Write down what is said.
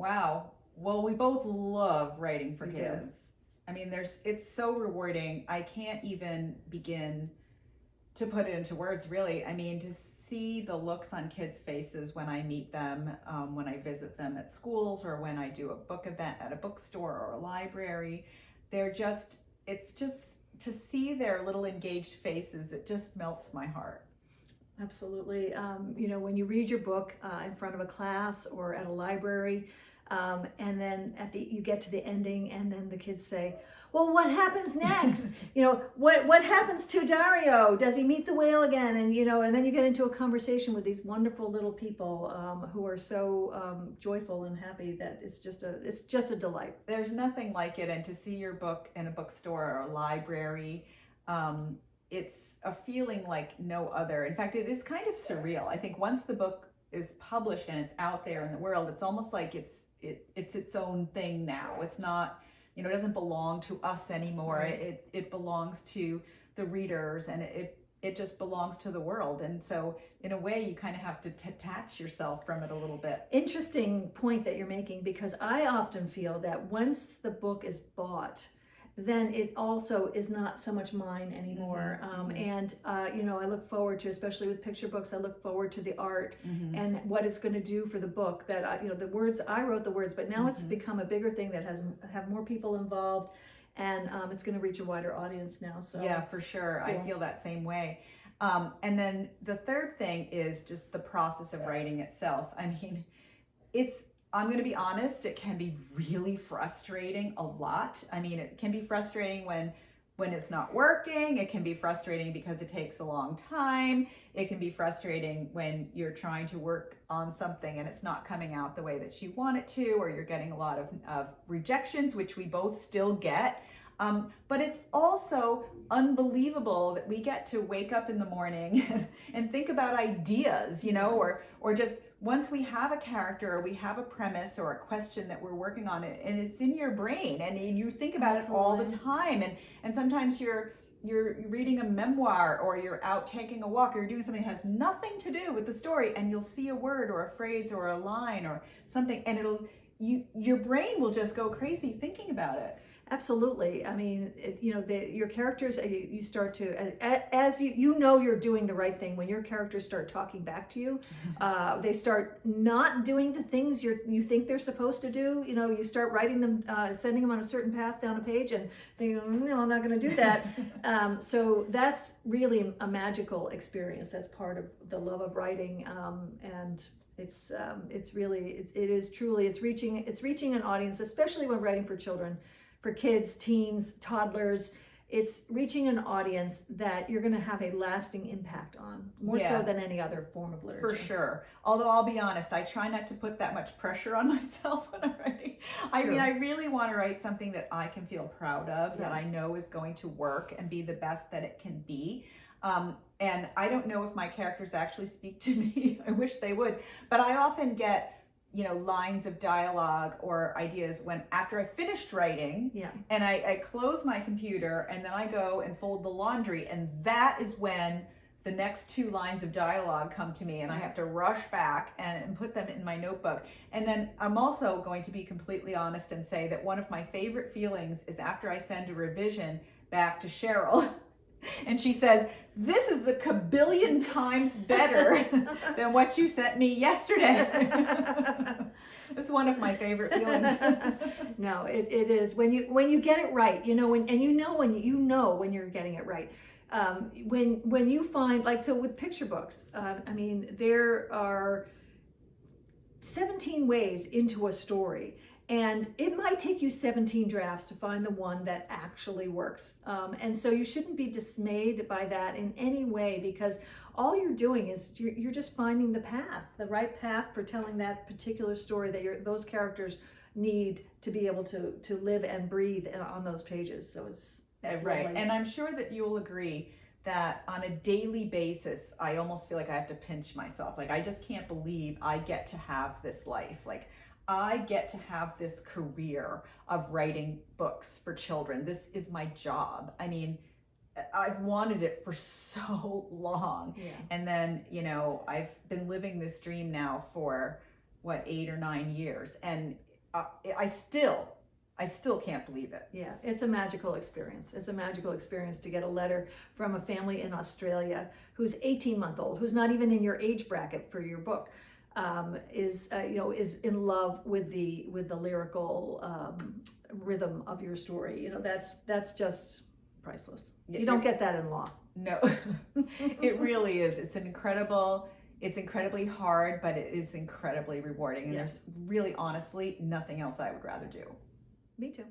Wow. Well, we both love writing for We do. kids. I mean, it's so rewarding. I can't even begin to put it into words, really. I mean, to see the looks on kids' faces when I meet them, when I visit them at schools, or when I do a book event at a bookstore or a library, it's just to see their little engaged faces, it just melts my heart. Absolutely. When you read your book in front of a class or at a library, and then you get to the ending, and then the kids say, "Well, what happens next? What happens to Dario? Does he meet the whale again?" And then you get into a conversation with these wonderful little people who are so joyful and happy that it's just a delight. There's nothing like it, and to see your book in a bookstore or a library, it's a feeling like no other. In fact, it is kind of surreal. I think once the book is published and it's out there in the world, it's almost like it's its own thing now. It's not, it doesn't belong to us anymore. Right. It belongs to the readers, and it just belongs to the world. And so in a way, you kind of have to detach yourself from it a little bit. Interesting point that you're making, because I often feel that once the book is bought, then it also is not so much mine anymore. I look forward to, especially with picture books, I look forward to the art and what it's going to do for the book. That the words, I wrote the words, but now it's become a bigger thing that have more people involved, and it's going to reach a wider audience now. So yeah, for sure. Cool. I feel that same way. And then the third thing is just the process of writing itself. I mean, I'm going to be honest, it can be really frustrating a lot. I mean, it can be frustrating when it's not working. It can be frustrating because it takes a long time. It can be frustrating when you're trying to work on something and it's not coming out the way that you want it to, or you're getting a lot of rejections, which we both still get. But it's also unbelievable that we get to wake up in the morning and think about ideas, or just once we have a character or we have a premise or a question that we're working on it, and it's in your brain and you think about it all the time. And sometimes you're reading a memoir, or you're out taking a walk, or you're doing something that has nothing to do with the story, and you'll see a word or a phrase or a line or something, and your brain will just go crazy thinking about it. Absolutely. I mean, your characters, you start to, as you're doing the right thing when your characters start talking back to you. They start not doing the things you think they're supposed to do. You start writing them, sending them on a certain path down a page, and they go, "No, I'm not going to do that." So that's really a magical experience. That's part of the love of writing, and it's reaching an audience, especially when writing for children. For kids, teens, toddlers, it's reaching an audience that you're going to have a lasting impact on, more so than any other form of literature. For sure. Although I'll be honest, I try not to put that much pressure on myself when I'm writing. I mean, I really want to write something that I can feel proud of, that I know is going to work and be the best that it can be. And I don't know if my characters actually speak to me. I wish they would. But I often get lines of dialogue or ideas after I finished writing, and I close my computer, and then I go and fold the laundry, and that is when the next 2 lines of dialogue come to me, and I have to rush back and put them in my notebook. And then I'm also going to be completely honest and say that one of my favorite feelings is after I send a revision back to Cheryl and she says, "This is a kabillion times better than what you sent me yesterday." It's one of my favorite feelings. No, it is when you get it right, when you're getting it right. When you find, like, so with picture books, I mean, there are 17 ways into a story. And it might take you 17 drafts to find the one that actually works. And so you shouldn't be dismayed by that in any way, because all you're doing is you're just finding the right path for telling that particular story that those characters need to be able to live and breathe on those pages. So it's right. Lovely. And I'm sure that you'll agree that on a daily basis, I almost feel like I have to pinch myself. Like, I just can't believe I get to have this life. Like, I get to have this career of writing books for children. This is my job. I mean, I've wanted it for so long. And then, I've been living this dream now for 8 or 9 years. And I still can't believe it. Yeah, it's a magical experience. It's a magical experience to get a letter from a family in Australia who's 18-month-old, who's not even in your age bracket for your book, is in love with the lyrical rhythm of your story. That's just priceless. You don't get that in law. No, it really is. It's incredibly hard, but it is incredibly rewarding. And Yes. there's really, honestly, nothing else I would rather do. Me too.